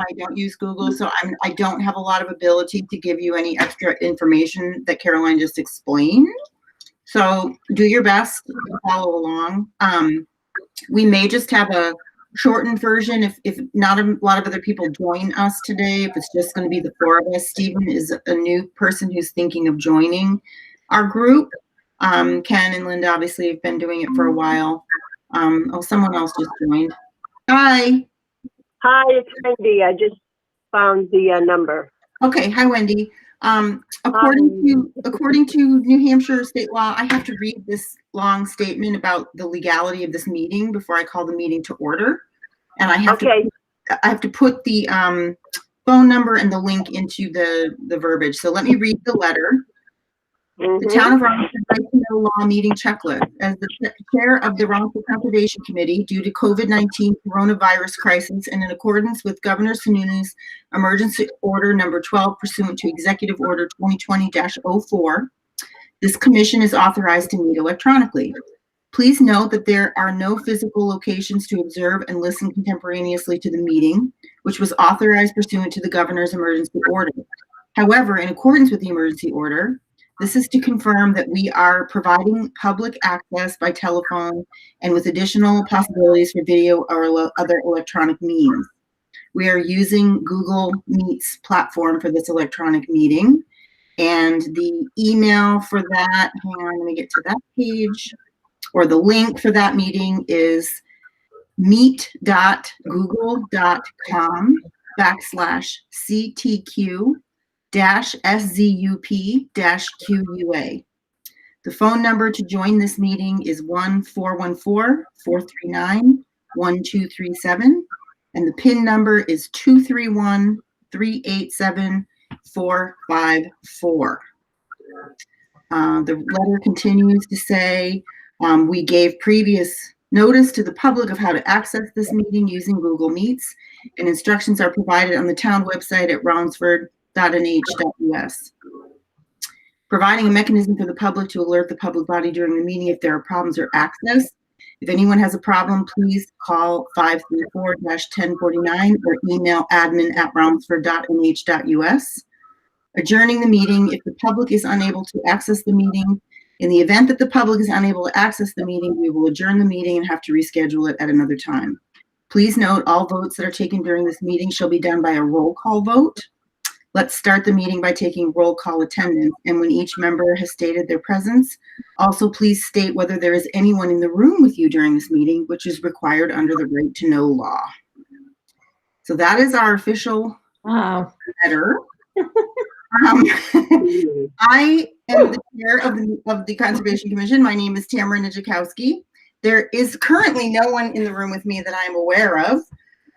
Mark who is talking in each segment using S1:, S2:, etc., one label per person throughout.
S1: I don't use Google, so I don't have a lot of ability to give you any extra information that Caroline just explained. So do your best to follow along. We may just have a shortened version if not a lot of other people join us today, if it's just going to be the 4 of us. Stephen is a new person who's thinking of joining our group. Ken and Linda obviously have been doing it for a while. Oh, someone else just joined. Hi.
S2: Hi, it's Wendy. I just found the number.
S1: Okay. Hi, Wendy. According to New Hampshire state law, I have to read this long statement about the legality of this meeting before I call the meeting to order. And I have to put the phone number and the link into the verbiage. So let me read the letter. The Town of Rollinsford Right to Know Law Meeting Checklist. As the chair of the Rollinsford Conservation Committee, due to COVID-19 coronavirus crisis and in accordance with Governor Sununu's emergency order number 12 pursuant to Executive Order 2020-04, this commission is authorized to meet electronically. Please note that there are no physical locations to observe and listen contemporaneously to the meeting, which was authorized pursuant to the governor's emergency order. However, in accordance with the emergency order, this is to confirm that we are providing public access by telephone and with additional possibilities for video or other electronic means. We are using Google Meet's platform for this electronic meeting. And the email for that, hang on, let me get to that page, or the link for that meeting is meet.google.com/CTQ-SZUP-QUA. The phone number to join this meeting is 1-414-439-1237, and the PIN number is 231-387-454. The letter continues to say, we gave previous notice to the public of how to access this meeting using Google Meets, and instructions are provided on the town website at rollinsford.nh.us. Providing a mechanism for the public to alert the public body during the meeting if there are problems or access. If anyone has a problem, please call 534-1049 or email admin@rollinsford.nh.us. Adjourning the meeting if the public is unable to access the meeting. In the event that the public is unable to access the meeting, we will adjourn the meeting and have to reschedule it at another time. Please note all votes that are taken during this meeting shall be done by a roll call vote. Let's start the meeting by taking roll call attendance, and when each member has stated their presence, also please state whether there is anyone in the room with you during this meeting, which is required under the Right to Know law. So that is our official letter. I am the chair of the Conservation Commission. My name is Tamara Nijakowski. There is currently no one in the room with me that I'm aware of.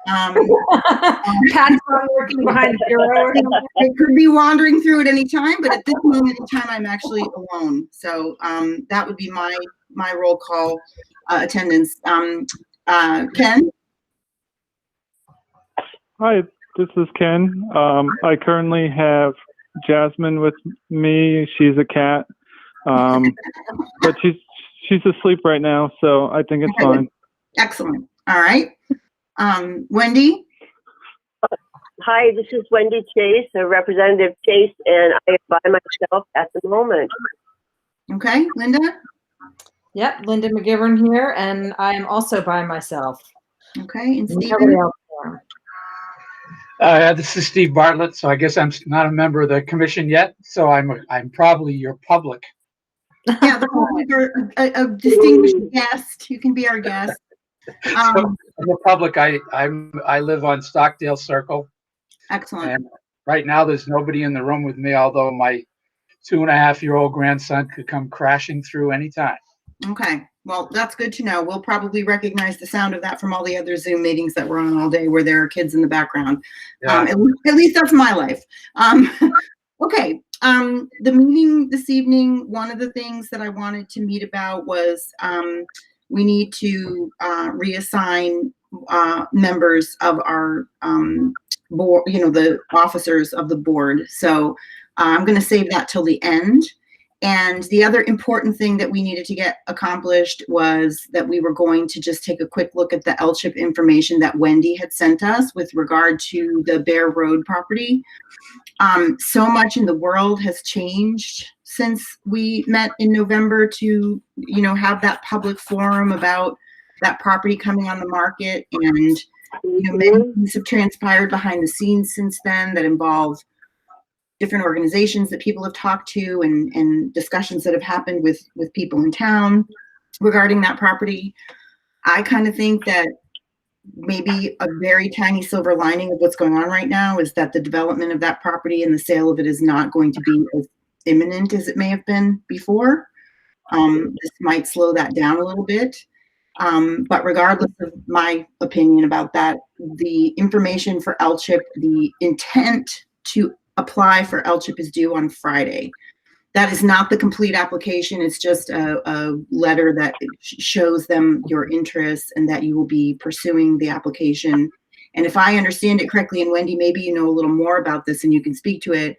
S3: Pat's working behind the bureau.
S1: It could be wandering through at any time, but at this moment in time, I'm actually alone. So that would be my roll call attendance. Ken?
S4: Hi, this is Ken. I currently have Jasmine with me. She's a cat, but she's asleep right now, so I think it's fine.
S1: Excellent. All right. Wendy?
S2: Hi, this is Wendy Chase, Representative Chase, and I am by myself at the moment.
S1: Okay. Linda?
S3: Yep, Linda McGivern here, and I am also by myself.
S1: Okay. And Stephen?
S5: This is Steve Bartlett, so I guess I'm not a member of the commission yet, so I'm probably your public.
S1: Yeah, the public are a distinguished guest. You can be our guest.
S5: So, the public, I live on Stockdale Circle.
S1: Excellent.
S5: And right now, there's nobody in the room with me, although my 2.5-year-old grandson could come crashing through anytime.
S1: Okay. Well, that's good to know. We'll probably recognize the sound of that from all the other Zoom meetings that we're on all day where there are kids in the background.
S5: Yeah.
S1: At least that's my life. Okay. The meeting this evening, one of the things that I wanted to meet about was we need to reassign members of our board, the officers of the board. So I'm going to save that till the end. And the other important thing that we needed to get accomplished was that we were going to just take a quick look at the LCHIP information that Wendy had sent us with regard to the Bear Road property. So much in the world has changed since we met in November to, have that public forum about that property coming on the market. And, many things have transpired behind the scenes since then that involve different organizations that people have talked to and discussions that have happened with people in town regarding that property. I kind of think that maybe a very tiny silver lining of what's going on right now is that the development of that property and the sale of it is not going to be as imminent as it may have been before. This might slow that down a little bit. But regardless of my opinion about that, the information for LCHIP, the intent to apply for LCHIP is due on Friday. That is not the complete application. It's just a letter that shows them your interests and that you will be pursuing the application. And if I understand it correctly, and Wendy, maybe you know a little more about this and you can speak to it,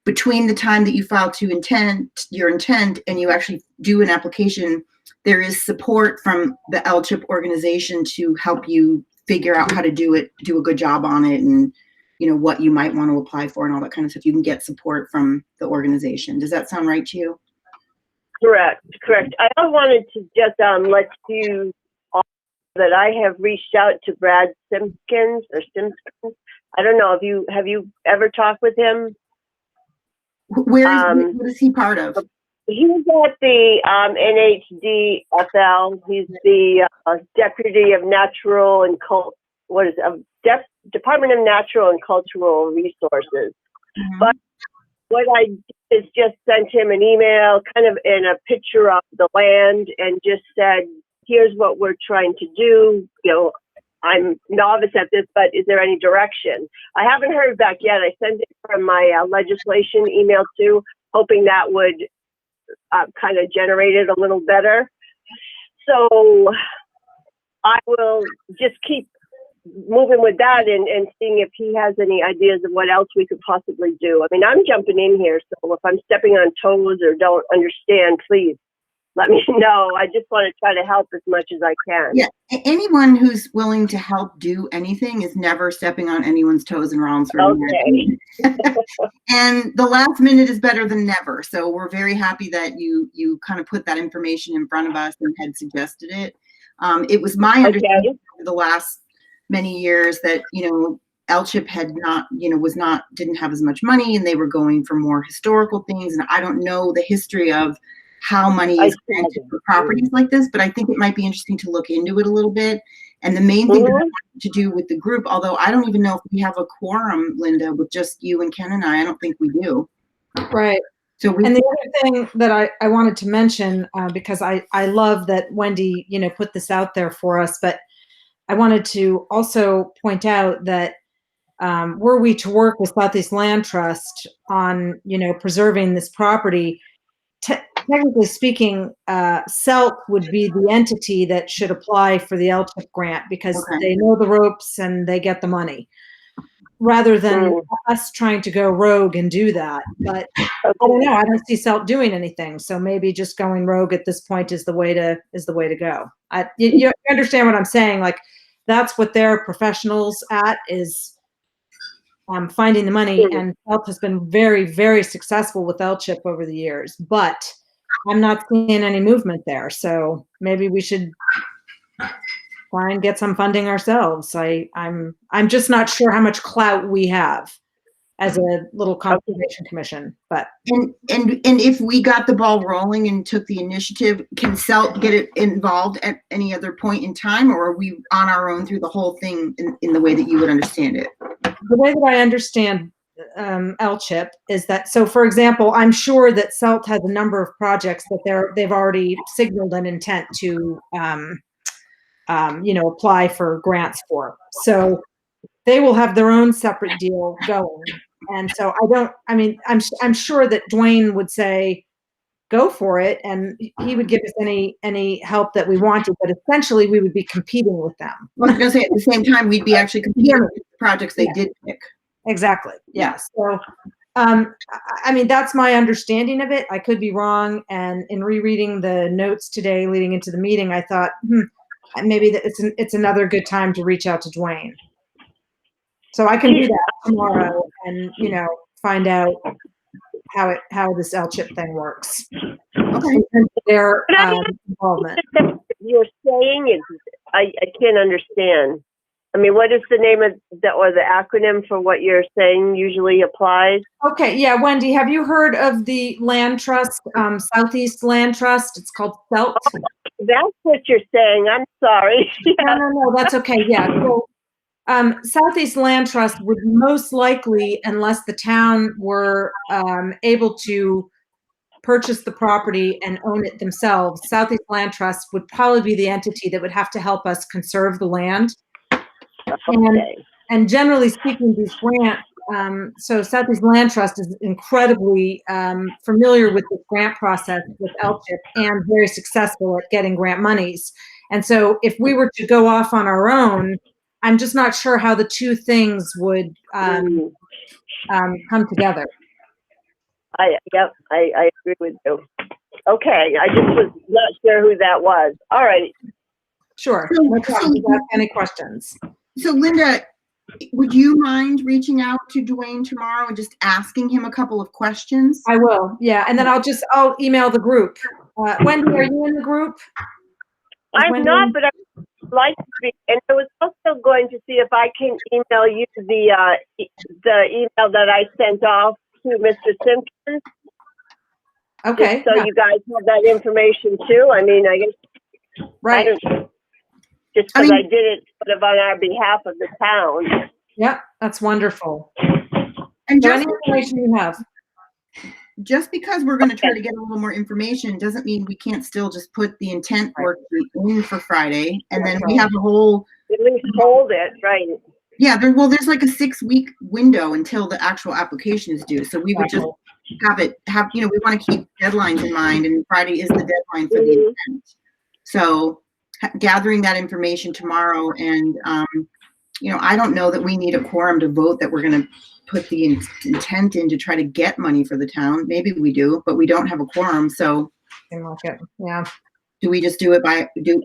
S1: between the time that you file your intent and you actually do an application, there is support from the LCHIP organization to help you figure out how to do it, do a good job on it, and what you might want to apply for and all that kind of stuff. You can get support from the organization. Does that sound right to you?
S2: Correct. I also wanted to just let you all know that I have reached out to Brad Simpkins. I don't know if have you ever talked with him?
S1: What is he part of?
S2: He's at the NHDFL. He's the Deputy of Natural and Department of Natural and Cultural Resources.
S1: Mm-hmm.
S2: But what I did is just sent him an email, kind of in a picture of the land, and just said, here's what we're trying to do. I'm novice at this, but is there any direction? I haven't heard back yet. I sent it from my legislation email too, hoping that would kind of generate it a little better. So I will just keep moving with that and seeing if he has any ideas of what else we could possibly do. I mean, I'm jumping in here, so if I'm stepping on toes or don't understand, please let me know. I just want to try to help as much as I can.
S1: Yeah, anyone who's willing to help do anything is never stepping on anyone's toes and rounds for
S2: Okay.
S1: And the last minute is better than never. So we're very happy that you kind of put that information in front of us and had suggested it. It was my understanding over the last many years that, LCHIP had didn't have as much money and they were going for more historical things. And I don't know the history of how money is granted for properties like this, but I think it might be interesting to look into it a little bit. And the main thing that I wanted to do with the group, although I don't even know if we have a quorum, Linda, with just you and Ken and I don't think we do.
S3: Right.
S1: So
S3: and the other thing that I wanted to mention, because I love that Wendy, put this out there for us, but I wanted to also point out that were we to work with Southeast Land Trust on, preserving this property, technically speaking, CELT would be the entity that should apply for the LCHIP grant because they know the ropes and they get the money, rather than us trying to go rogue and do that. But I don't know. I don't see CELT doing anything. So maybe just going rogue at this point is the way to go. You understand what I'm saying? Like that's what they're professionals at is finding the money. And CELT has been very, very successful with LCHIP over the years, but I'm not seeing any movement there. So maybe we should try and get some funding ourselves. I'm just not sure how much clout we have as a little conservation commission. But
S1: and if we got the ball rolling and took the initiative, can CELT get it involved at any other point in time, or are we on our own through the whole thing in the way that you would understand it?
S3: The way that I understand LCHIP is that, so for example, I'm sure that CELT has a number of projects that they've already signaled an intent to apply for grants for. So they will have their own separate deal going. And so I'm sure that Dwayne would say, go for it. And he would give us any help that we wanted, but essentially we would be competing with them.
S1: Well, I was going to say at the same time, we'd be actually competing with the projects they did pick.
S3: Exactly. Yeah. So I mean, that's my understanding of it. I could be wrong. And in rereading the notes today leading into the meeting, I thought, maybe that it's another good time to reach out to Dwayne. So I can do that tomorrow and, find out how this L-chip thing works.
S1: Okay.
S3: Their involvement.
S2: You're saying is, I can't understand. I mean, what is the name of the acronym for what you're saying usually applies?
S3: Okay, yeah, Wendy, have you heard of the land trust, Southeast Land Trust? It's called SELT.
S2: That's what you're saying. I'm sorry.
S3: No, that's okay. Yeah. So, Southeast Land Trust would most likely, unless the town were able to purchase the property and own it themselves, Southeast Land Trust would probably be the entity that would have to help us conserve the land.
S2: Okay.
S3: And generally speaking, these grants, so Southeast Land Trust is incredibly familiar with the grant process with L-chip and very successful at getting grant monies. And so if we were to go off on our own, I'm just not sure how the two things would come together.
S2: I agree with you. Okay, I just was not sure who that was. All right.
S3: Sure. No problem. If you have any questions?
S1: So Linda, would you mind reaching out to Dwayne tomorrow and just asking him a couple of questions?
S3: I will. Yeah, and then I'll email the group. Wendy, are you in the group?
S2: I'm not, but I'd like to be. And I was also going to see if I can email you the email that I sent off to Mr. Simpkins.
S3: Okay.
S2: So you guys have that information too. I mean, I guess.
S3: Right.
S2: Just because I did it sort of on our behalf of the town.
S3: Yep, that's wonderful.
S1: And
S3: So any information you have.
S1: Just because we're going to try to get a little more information doesn't mean we can't still just put the intent worksheet in for Friday, and then we have a whole.
S2: At least hold it, right?
S1: Yeah, there's like a 6-week window until the actual application is due. So we would just we want to keep deadlines in mind, and Friday is the deadline for the intent. So gathering that information tomorrow, and I don't know that we need a quorum to vote that we're going to put the intent in to try to get money for the town. Maybe we do, but we don't have a quorum. So
S3: yeah.
S1: Do we just do it by do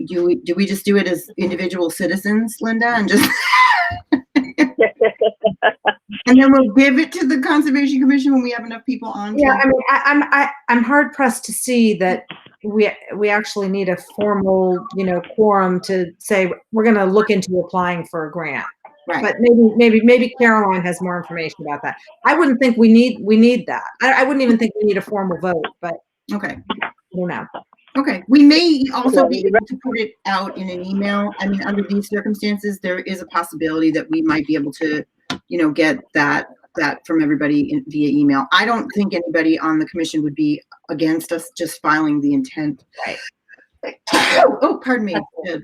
S1: we just do it as individual citizens, Linda, and just and then we'll give it to the Conservation Commission when we have enough people on?
S3: Yeah, I mean, I'm hard pressed to see that we actually need a formal, quorum to say we're going to look into applying for a grant.
S1: Right.
S3: But maybe Caroline has more information about that. I wouldn't think we need that. I wouldn't even think we need a formal vote, but
S1: okay.
S3: I don't know.
S1: Okay. We may also be able to put it out in an email. I mean, under these circumstances, there is a possibility that we might be able to, get that from everybody via email. I don't think anybody on the commission would be against us just filing the intent.
S2: Right.
S1: Oh, pardon me. The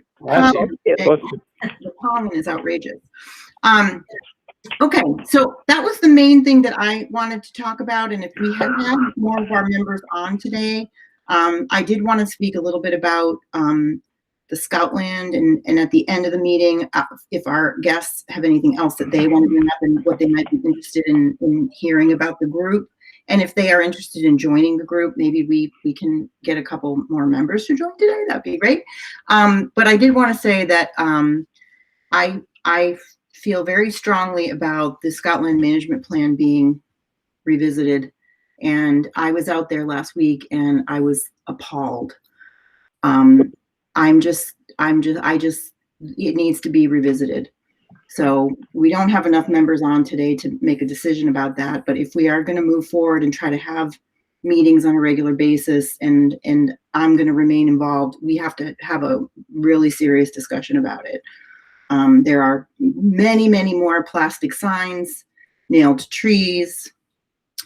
S1: pollen is outrageous. Okay, so that was the main thing that I wanted to talk about. And if we had more of our members on today, I did want to speak a little bit about the Scoutland, and at the end of the meeting, if our guests have anything else that they want to bring up and what they might be interested in hearing about the group. And if they are interested in joining the group, maybe we can get a couple more members to join today. That'd be great. But I did want to say that I feel very strongly about the Scoutland management plan being revisited. And I was out there last week and I was appalled. It needs to be revisited. So we don't have enough members on today to make a decision about that. But if we are going to move forward and try to have meetings on a regular basis, and I'm going to remain involved, we have to have a really serious discussion about it. There are many, many more plastic signs nailed to trees.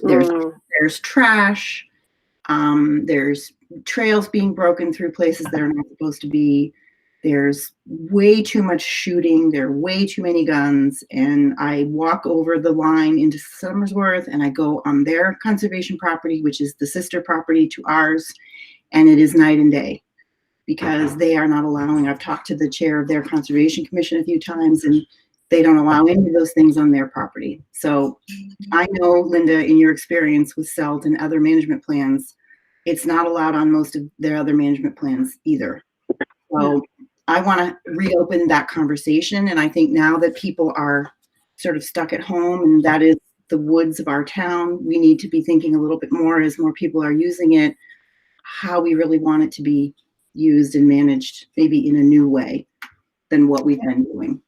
S1: There's trash. There's trails being broken through places that are not supposed to be. There's way too much shooting. There are way too many guns. And I walk over the line into Somersworth and I go on their conservation property, which is the sister property to ours. And it is night and day because they are not allowing. I've talked to the chair of their conservation commission a few times, and they don't allow any of those things on their property. So I know, Linda, in your experience with CELT and other management plans, it's not allowed on most of their other management plans either. So I want to reopen that conversation. And I think now that people are sort of stuck at home and that is the woods of our town, we need to be thinking a little bit more as more people are using it, how we really want it to be used and managed maybe in a new way than what we've been doing.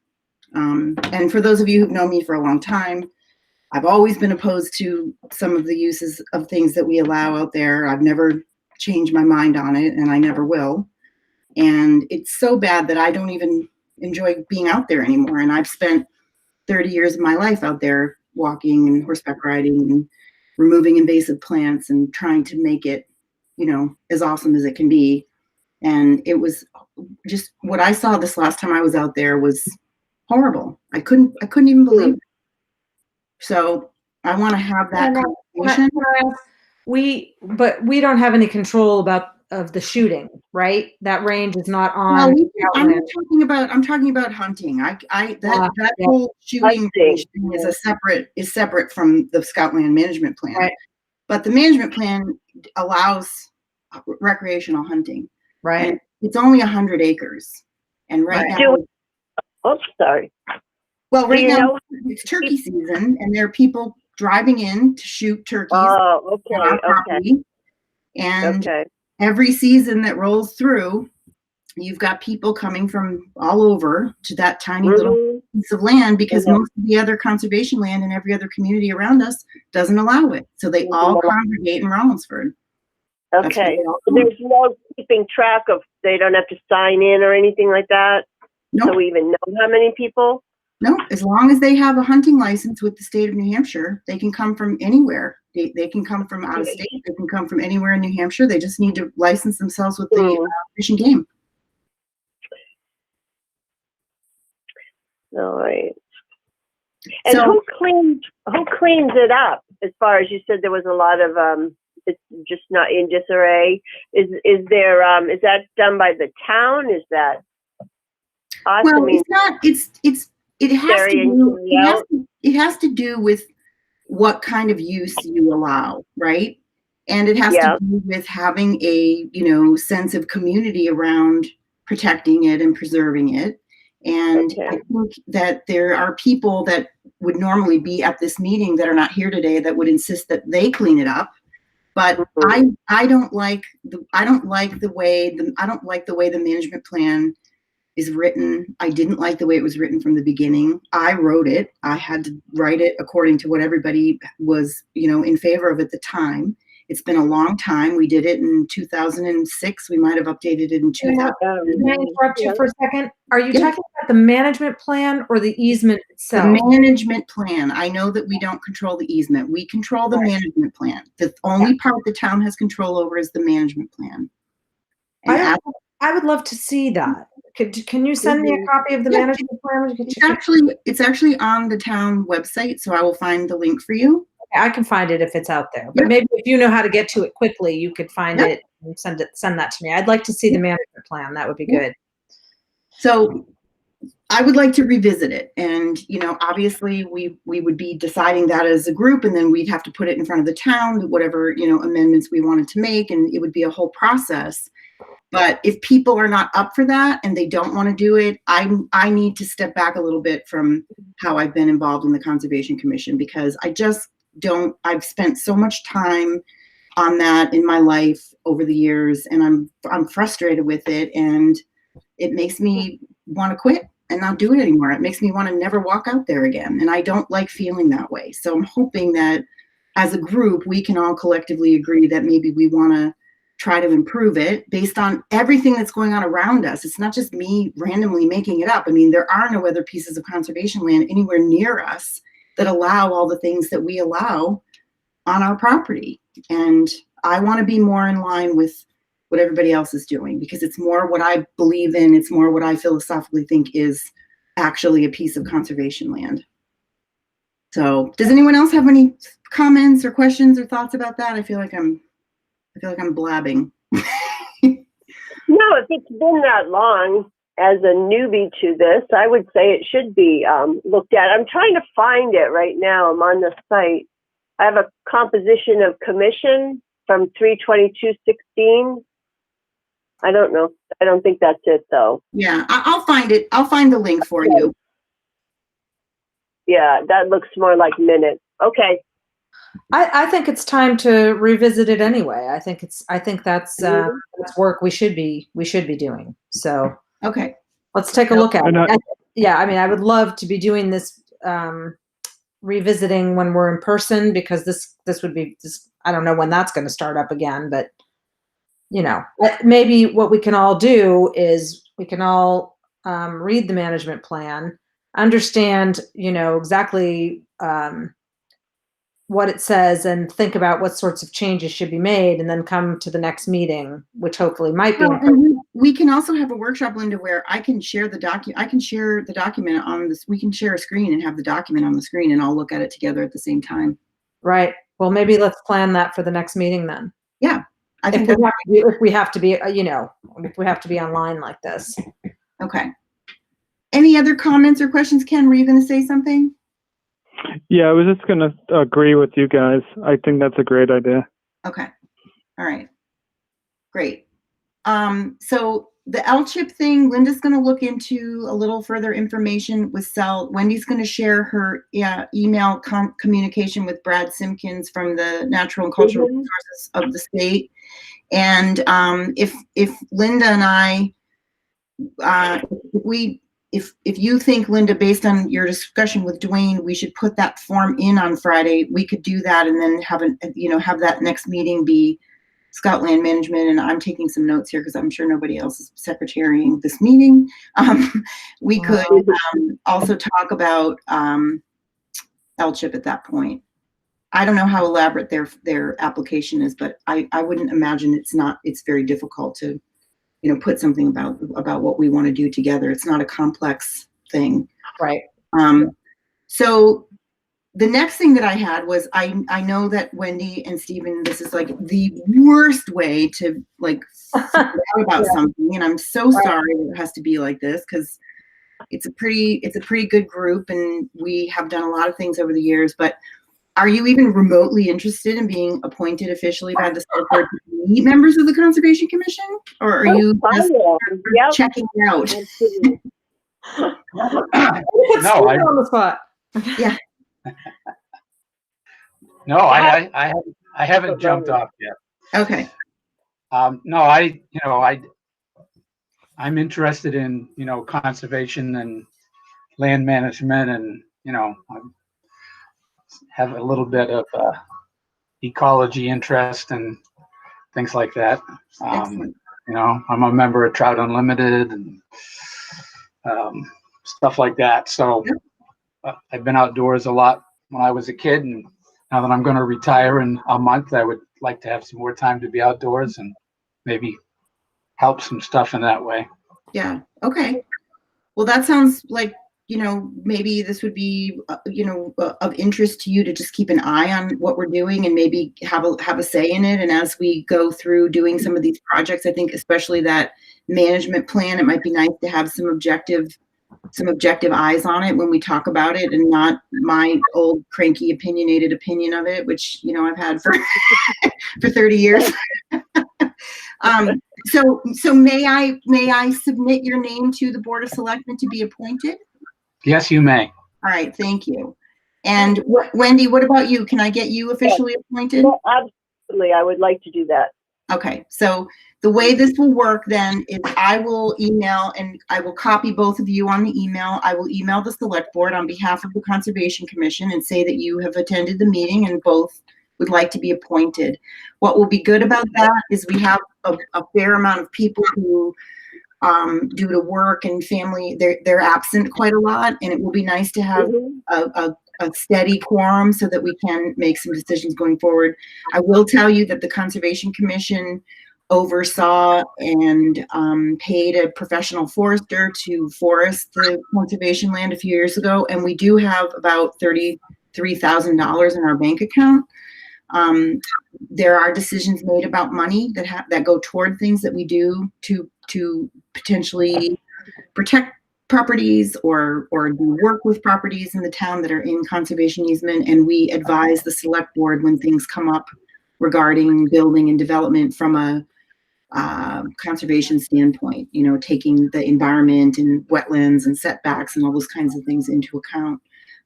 S1: And for those of you who've known me for a long time, I've always been opposed to some of the uses of things that we allow out there. I've never changed my mind on it, and I never will. And it's so bad that I don't even enjoy being out there anymore. And I've spent 30 years of my life out there walking and horseback riding and removing invasive plants and trying to make it, you know, as awesome as it can be. And it was just what I saw this last time I was out there was horrible. I couldn't even believe it. So I want to have that conversation.
S3: But we don't have any control of the shooting, right? That range is not on.
S1: Well, I'm talking about hunting. That whole shooting range thing is separate from the Scoutland management plan.
S3: Right.
S1: But the management plan allows recreational hunting.
S3: Right.
S1: And it's only 100 acres. And right now,
S2: sorry.
S1: Well, right now it's turkey season, and there are people driving in to shoot turkeys on our property. And every season that rolls through, you've got people coming from all over to that tiny little piece of land because most of the other conservation land in every other community around us doesn't allow it. So they all congregate in Rollinsford.
S2: Okay. There's no keeping track of, they don't have to sign in or anything like that?
S1: No.
S2: So we even know how many people?
S1: No, as long as they have a hunting license with the state of New Hampshire, they can come from anywhere. They can come from out of state. They can come from anywhere in New Hampshire. They just need to license themselves with the Fish and Game.
S2: All right. And who cleans it up? As far as you said, there was a lot of it's just not in disarray. Is there is that done by the town? Is that us?
S1: Well,
S2: I mean,
S1: it's not. It has to do with what kind of use you allow, right? And it has to do with having a sense of community around protecting it and preserving it. And I think that there are people that would normally be at this meeting that are not here today that would insist that they clean it up. But I don't like the way the management plan is written. I didn't like the way it was written from the beginning. I wrote it. I had to write it according to what everybody was, in favor of at the time. It's been a long time. We did it in 2006. We might have updated it in 2000.
S3: Can I interrupt you for a second? Are you talking about the management plan or the easement itself?
S1: The management plan. I know that we don't control the easement. We control the management plan. The only part the town has control over is the management plan. And
S3: I would love to see that. Can you send me a copy of the management plan?
S1: It's actually on the town website, so I will find the link for you.
S3: I can find it if it's out there. But maybe if you know how to get to it quickly, you could find it and send that to me. I'd like to see the management plan. That would be good.
S1: So I would like to revisit it. And, obviously we would be deciding that as a group, and then we'd have to put it in front of the town, whatever, amendments we wanted to make, and it would be a whole process. But if people are not up for that and they don't want to do it, I need to step back a little bit from how I've been involved in the Conservation Commission, because I've spent so much time on that in my life over the years, and I'm frustrated with it, and it makes me want to quit and not do it anymore. It makes me want to never walk out there again, and I don't like feeling that way. So I'm hoping that as a group, we can all collectively agree that maybe we want to try to improve it based on everything that's going on around us. It's not just me randomly making it up. I mean, there are no other pieces of conservation land anywhere near us that allow all the things that we allow on our property. And I want to be more in line with what everybody else is doing, because it's more what I believe in. It's more what I philosophically think is actually a piece of conservation land. So does anyone else have any comments or questions or thoughts about that? I feel like I'm blabbing.
S2: No, if it's been that long, as a newbie to this, I would say it should be looked at. I'm trying to find it right now. I'm on the site. I have a composition of commission from 3/22/16. I don't know. I don't think that's it though.
S1: Yeah, I'll find it. I'll find the link for you.
S2: Yeah, that looks more like minutes. Okay.
S3: I think it's time to revisit it anyway. I think that's work we should be doing. So
S1: Okay.
S3: let's take a look at
S4: And
S3: it. Yeah, I mean, I would love to be doing this revisiting when we're in person, because this would be this. I don't know when that's going to start up again, but maybe what we can all do is we can all read the management plan, understand exactly what it says, and think about what sorts of changes should be made, and then come to the next meeting, which hopefully might be.
S1: And we can also have a workshop, Linda, where I can share the document. I can share the document on this. We can share a screen and have the document on the screen, and all look at it together at the same time.
S3: Right. Well, maybe let's plan that for the next meeting then.
S1: Yeah, I think
S3: if we have to be, if we have to be online like this.
S1: Okay. Any other comments or questions, Ken? Were you going to say something?
S4: Yeah, I was just going to agree with you guys. I think that's a great idea.
S1: Okay. All right. Great. So the LCHIP thing, Linda's going to look into a little further information with Cell. Wendy's going to share her email communication with Brad Simpkins from the Natural and Cultural Resources of the state. And if Linda and I, if you think, Linda, based on your discussion with Dwayne, we should put that form in on Friday, we could do that, and then have that next meeting be Scout Land Management. And I'm taking some notes here because I'm sure nobody else is secretarying this meeting. We could also talk about LCHIP at that point. I don't know how elaborate their application is, but I wouldn't imagine it's very difficult to put something about what we want to do together. It's not a complex thing.
S3: Right.
S1: So the next thing that I had was, I know that Wendy and Stephen, this is like the worst way to forget about something. And I'm so sorry that it has to be like this, because it's a pretty good group and we have done a lot of things over the years. But are you even remotely interested in being appointed officially by the select board to meet members of the Conservation Commission? Or are you just checking out?
S5: No,
S3: on the spot.
S5: Yeah. No, I haven't jumped off yet.
S1: Okay.
S5: No, I'm interested in, conservation and land management, and, I have a little bit of ecology interest and things like that. I'm a member of Trout Unlimited and stuff like that. So I've been outdoors a lot when I was a kid, and now that I'm going to retire in a month, I would like to have some more time to be outdoors and maybe help some stuff in that way.
S1: Yeah. Okay. Well, that sounds like, maybe this would be, of interest to you to just keep an eye on what we're doing and maybe have a say in it. And as we go through doing some of these projects, I think especially that management plan, it might be nice to have some objective eyes on it when we talk about it, and not my old cranky opinionated opinion of it, which, I've had for 30 years. So may I submit your name to the Board of Selectmen to be appointed?
S5: Yes, you may.
S1: All right, thank you. And Wendy, what about you? Can I get you officially appointed?
S2: Well, absolutely, I would like to do that.
S1: Okay, so the way this will work then is I will email, and I will copy both of you on the email. I will email the select board on behalf of the Conservation Commission and say that you have attended the meeting and both would like to be appointed. What will be good about that is we have a fair amount of people who, due to work and family, they're absent quite a lot, and it will be nice to have a steady quorum so that we can make some decisions going forward. I will tell you that the Conservation Commission oversaw and paid a professional forester to forest the conservation land a few years ago, and we do have about $33,000 in our bank account. There are decisions made about money that go toward things that we do to potentially protect properties or do work with properties in the town that are in conservation easement, and we advise the select board when things come up regarding building and development from a conservation standpoint, you know, taking the environment and wetlands and setbacks and all those kinds of things into account.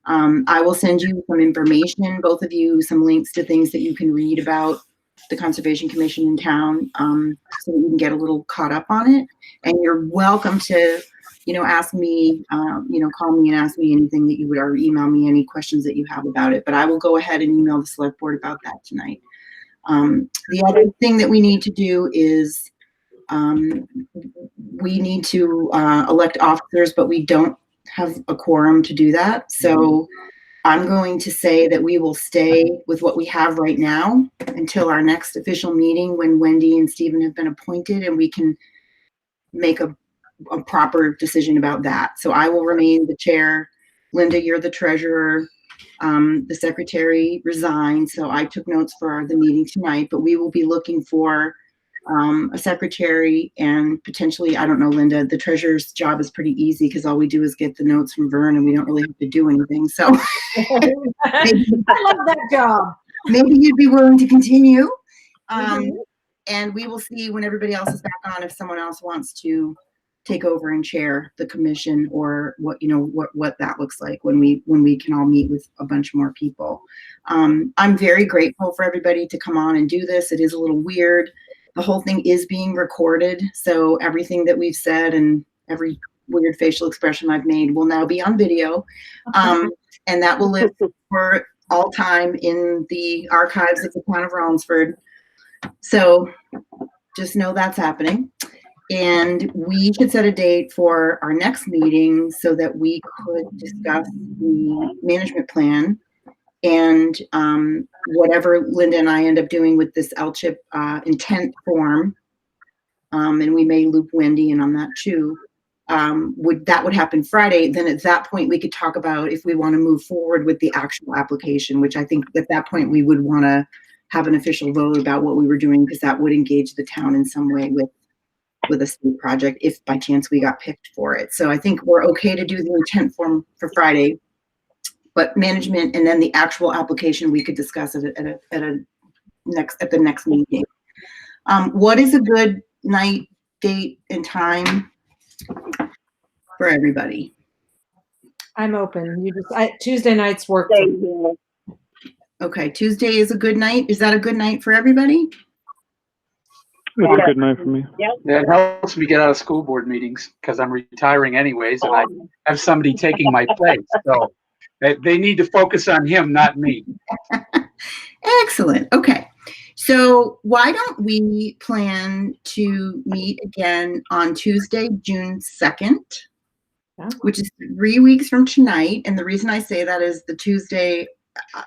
S1: I will send you some information, both of you, some links to things that you can read about the Conservation Commission in town, so that you can get a little caught up on it. And you're welcome to, you know, ask me, you know, call me and ask me anything that you would, or email me any questions that you have about it. But I will go ahead and email the select board about that tonight. The other thing that we need to do is we need to elect officers, but we don't have a quorum to do that. So I'm going to say that we will stay with what we have right now until our next official meeting when Wendy and Stephen have been appointed, and we can make a proper decision about that. So I will remain the chair. Linda, you're the treasurer. The secretary resigned, so I took notes for the meeting tonight, but we will be looking for a secretary and potentially, I don't know, Linda, the treasurer's job is pretty easy because all we do is get the notes from Vern and we don't really have to do anything. So
S3: I love that job.
S1: maybe you'd be willing to continue. And we will see when everybody else is back on if someone else wants to take over and chair the commission, or what, you know, what that looks like when we can all meet with a bunch more people. I'm very grateful for everybody to come on and do this. It is a little weird. The whole thing is being recorded, so everything that we've said and every weird facial expression I've made will now be on video, and that will live for all time in the archives of the town of Rollinsford. So just know that's happening. And we should set a date for our next meeting so that we could discuss the management plan and whatever Linda and I end up doing with this LCHIP intent form. And we may loop Wendy in on that too. Would happen Friday, then at that point we could talk about if we want to move forward with the actual application, which I think at that point we would want to have an official vote about what we were doing, because that would engage the town in some way with a state project if by chance we got picked for it. So I think we're okay to do the intent form for Friday, but management and then the actual application we could discuss at the next meeting. What is a good night, date, and time for everybody?
S3: I'm open. Tuesday nights work.
S2: Same here.
S1: Okay, Tuesday is a good night. Is that a good night for everybody?
S4: It's a good night for me.
S5: That helps me get out of school board meetings because I'm retiring anyways, and I have somebody taking my place. So they need to focus on him, not me.
S1: Excellent. Okay. So why don't we plan to meet again on Tuesday, June 2nd, which is 3 weeks from tonight. And the reason I say that is the Tuesday,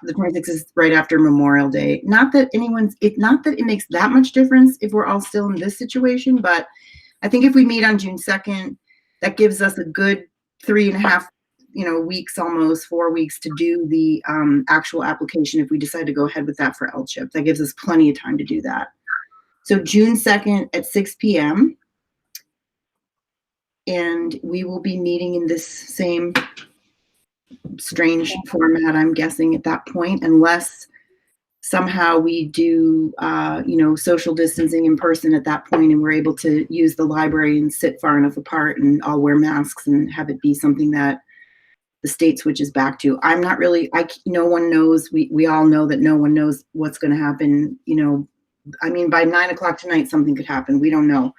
S1: the 26th is right after Memorial Day. Not that it makes that much difference if we're all still in this situation, but I think if we meet on June 2nd, that gives us a good 3.5, weeks, almost 4 weeks to do the actual application if we decide to go ahead with that for LCHIP. That gives us plenty of time to do that. So June 2nd at 6 p.m. And we will be meeting in this same strange format, I'm guessing, at that point, unless somehow we do, social distancing in person at that point, and we're able to use the library and sit far enough apart and all wear masks and have it be something that the state switches back to. I'm not really, no one knows. We all know that no one knows what's going to happen. By 9 o'clock tonight, something could happen. We don't know.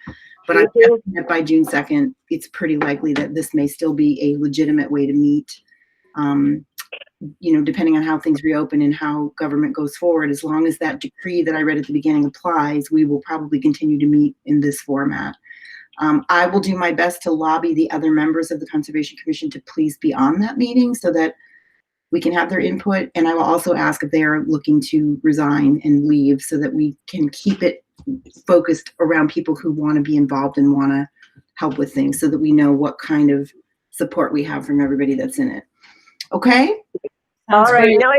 S1: But I'm guessing that by June 2nd, it's pretty likely that this may still be a legitimate way to meet. Depending on how things reopen and how government goes forward, as long as that decree that I read at the beginning applies, we will probably continue to meet in this format. I will do my best to lobby the other members of the Conservation Commission to please be on that meeting so that we can have their input. And I will also ask if they are looking to resign and leave so that we can keep it focused around people who want to be involved and want to help with things so that we know what kind of support we have from everybody that's in it. Okay?
S2: All right. Now,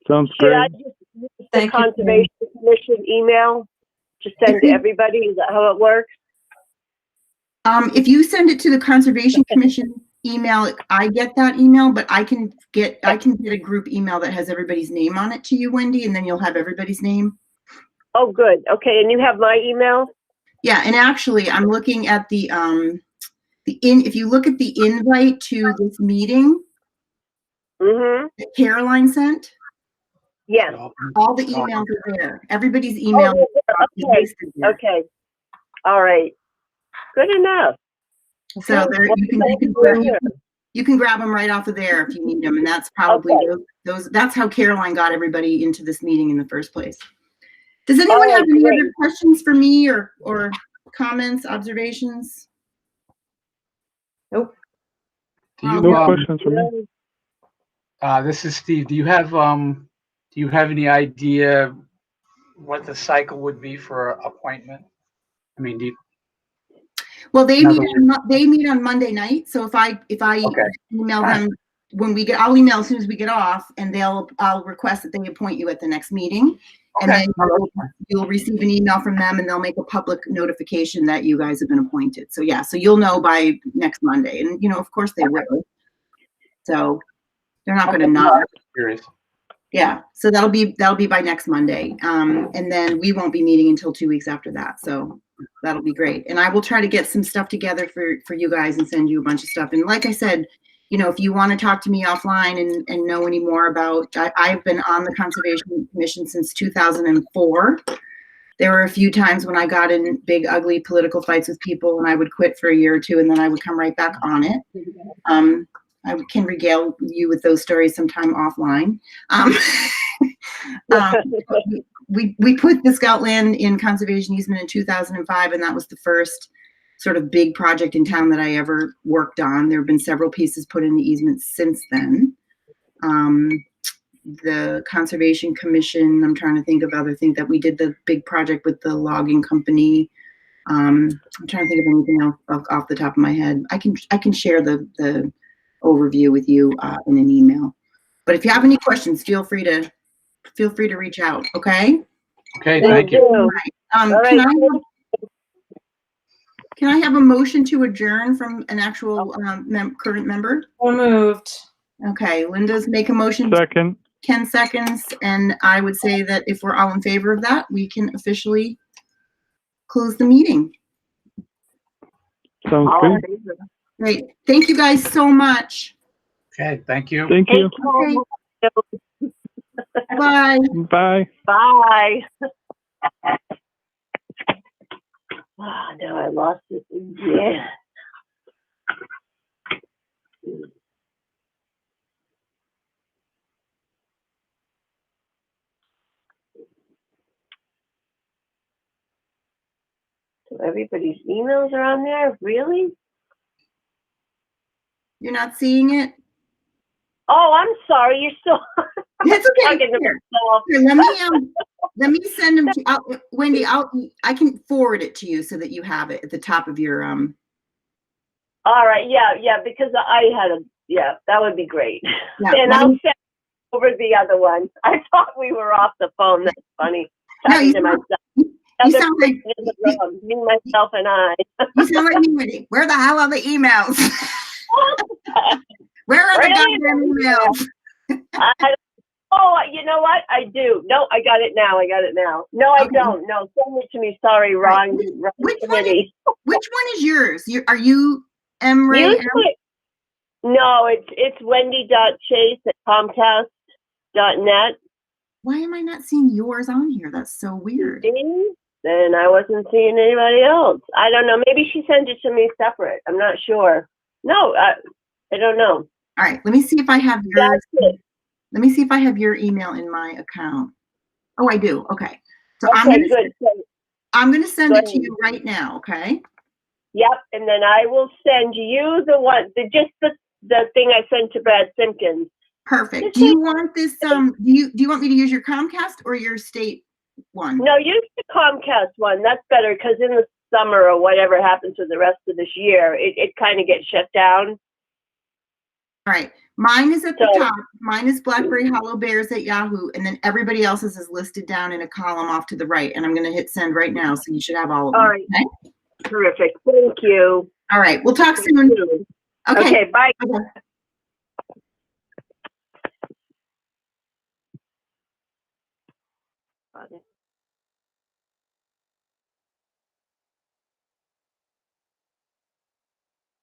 S4: Sounds
S2: should
S4: great.
S2: I just use the Conservation Commission email to send to everybody? Is that how it works?
S1: If you send it to the Conservation Commission email, I get that email, but I can get a group email that has everybody's name on it to you, Wendy, and then you'll have everybody's name.
S2: Oh, good. Okay, and you have my email?
S1: Yeah, and actually, I'm looking at if you look at the invite to this meeting
S2: Mm-hmm.
S1: that Caroline sent,
S2: Yes.
S1: all the emails are there. Everybody's email is
S2: Okay.
S1: listed there.
S2: Okay. All right. Good enough.
S1: So there, you can grab them right off of there if you need them, and that's probably
S2: Okay.
S1: that's how Caroline got everybody into this meeting in the first place. Does anyone
S2: All right,
S1: have any
S2: great.
S1: other questions for me or comments, observations?
S3: Nope.
S5: Do you,
S4: No questions for me.
S5: this is Steve. Do you have any idea what the cycle would be for an appointment? I mean,
S1: Well, they
S5: In
S1: meet
S5: other
S1: they meet on Monday night. So if I
S5: Okay.
S1: email them I'll email as soon as we get off, and I'll request that they appoint you at the next meeting. And
S5: Okay.
S1: then you'll receive an email from them, and they'll make a public notification that you guys have been appointed. So yeah, so you'll know by next Monday. And of course they will. So they're not going to not.
S5: Curious.
S1: Yeah, so that'll be by next Monday. And then we won't be meeting until 2 weeks after that. So that'll be great. And I will try to get some stuff together for you guys and send you a bunch of stuff. And like I said, if you want to talk to me offline and know any more about, I've been on the Conservation Commission since 2004. There were a few times when I got in big, ugly political fights with people, and I would quit for a year or two, and then I would come right back on it. I can regale you with those stories sometime offline. We put the Scoutland in conservation easement in 2005, and that was the first sort of big project in town that I ever worked on. There have been several pieces put in the easement since then. The Conservation Commission, I'm trying to think of other things that we did, the big project with the logging company. I'm trying to think of anything else off the top of my head. I can share the overview with you in an email. But if you have any questions, feel free to reach out. Okay.
S5: Okay. Thank you.
S2: All right.
S1: Can I have a motion to adjourn from an actual current member?
S3: So moved.
S1: Okay, Linda's make a motion.
S4: Second.
S1: Ken seconds, and I would say that if we're all in favor of that, we can officially close the meeting.
S4: Sounds good.
S1: Great. Thank you guys so much.
S5: Okay. Thank you.
S4: Thank you.
S1: Okay. Bye.
S4: Bye.
S2: Bye. Oh, no, I lost it again. So everybody's emails are on there? Really?
S1: You're not seeing it?
S2: Oh, I'm sorry. You're still
S1: It's okay.
S2: talking to
S1: Here.
S2: myself.
S1: Here, let me send them to Wendy. I can forward it to you so that you have it at the top of your
S2: All right. Yeah, because that would be great.
S1: Yeah,
S2: And I'll send over the other one. I thought we were off the phone. That's funny.
S1: No,
S2: Talking
S1: you
S2: to
S1: sound-
S2: myself.
S1: you
S2: Other
S1: sound like
S2: person in the room, me, myself, and I.
S1: you sound like me, Wendy. Where the hell are the emails? Where are the goddamn emails?
S2: Oh, you know what? I do. No, I got it now. No, I
S1: Okay.
S2: don't. No, send it to me. Sorry, wrong
S1: Which one
S2: committee.
S1: Which one is yours? Are you Ray?
S2: Usually- No, it's wendy.chase@comcast.net.
S1: Why am I not seeing yours on here? That's so weird.
S2: Then I wasn't seeing anybody else. I don't know. Maybe she sent it to me separate. I'm not sure. No, I don't know.
S1: All right, let me see if I have yours.
S2: That's it.
S1: Let me see if I have your email in my account. Oh, I do. Okay. So
S2: Okay, good. So,
S1: I'm gonna send
S2: Go
S1: it to
S2: ahead.
S1: you right now. Okay.
S2: yep, and then I will send you the thing I sent to Brad Simpkins.
S1: Perfect. Do you want this? Do you want me to use your Comcast or your state one?
S2: No, use the Comcast one. That's better because in the summer or whatever happens with the rest of this year, it kind of gets shut down.
S1: All right. Mine is at the
S2: So-
S1: top. Mine is Blackberry Hollow Bears at Yahoo, and then everybody else's is listed down in a column off to the right. And I'm going to hit send right now, so you should have all of them.
S2: All right.
S1: Okay?
S2: Terrific. Thank you.
S1: All right, we'll talk soon. Okay.
S2: Okay, bye.
S1: Okay.